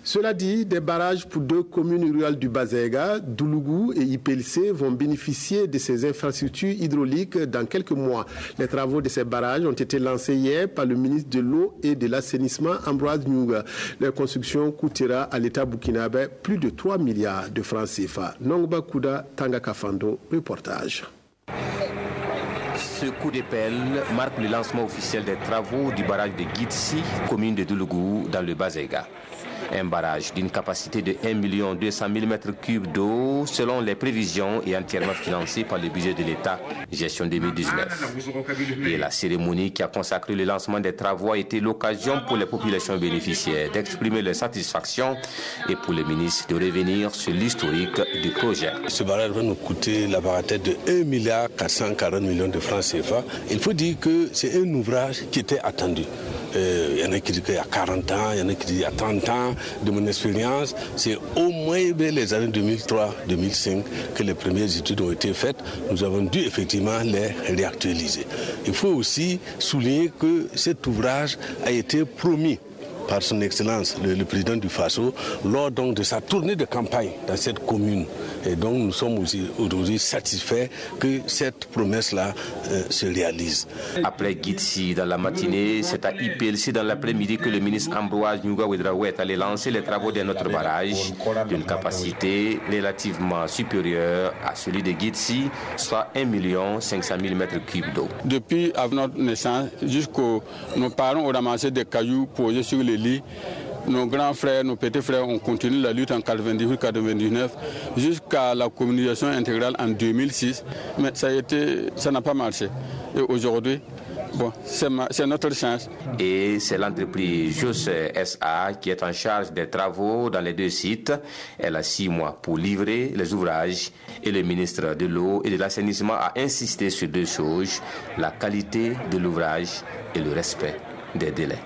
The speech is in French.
Cela dit, des barrages pour 2 communes rurales du Bazaiga, Doulougou et Ipelcé, vont bénéficier de ces infrastructures hydrauliques dans quelques mois. Les travaux de ces barrages ont été lancés hier par le ministre de l'Eau et de l'Assainissement, Ambroise Nyunga. Leur construction coûtera à l'État burkinabé plus de 3 milliards de francs CFA. Nongba Kouda, Tanga Kafando, reportage. Ce coup de pelle marque le lancement officiel des travaux du barrage de Gitsi, commune de Doulougou, dans le Bazaiga. Un barrage d'une capacité de 1 200 000 m3 d'eau selon les prévisions et entièrement financé par le budget de l'État, gestion 2019. Et la cérémonie qui a consacré le lancement des travaux a été l'occasion pour les populations bénéficiaires d'exprimer leur satisfaction et pour le ministre de revenir sur l'historique du projet. Ce barrage va nous coûter la bagatelle de 1 440 millions de francs CFA. Il faut dire que c'est un ouvrage qui était attendu. Il y en a qui disent qu'il y a 40 ans, il y en a qui disent qu'il y a 30 ans. De mon expérience, c'est au moins les années 2003-2005 que les premières études ont été faites. Nous avons dû effectivement les réactualiser. Il faut aussi souligner que cet ouvrage a été promis par son Excellence, le président du Faso, lors donc de sa tournée de campagne dans cette commune. Et donc nous sommes aussi aujourd'hui satisfaits que cette promesse-là se réalise. Après Gitsi dans la matinée, c'est à Ipelcé dans l'après-midi que le ministre Ambroise Nyunga Ouedraogo est allé lancer les travaux d'un autre barrage d'une capacité relativement supérieure à celui de Gitsi, soit 1 500 000 m3 d'eau. Depuis avant notre naissance, jusqu'aux nos parents ont ramassé des cailloux posés sur les lits. Nos grands frères, nos petits frères ont continué la lutte en 98-99 jusqu'à la communication intégrale en 2006. Mais ça n'a pas marché. Et aujourd'hui, bon, c'est notre chance. Et c'est l'entreprise JOS SA qui est en charge des travaux dans les 2 sites. Elle a 6 mois pour livrer les ouvrages et le ministre de l'Eau et de l'Assainissement a insisté sur 2 choses, la qualité de l'ouvrage et le respect des délais.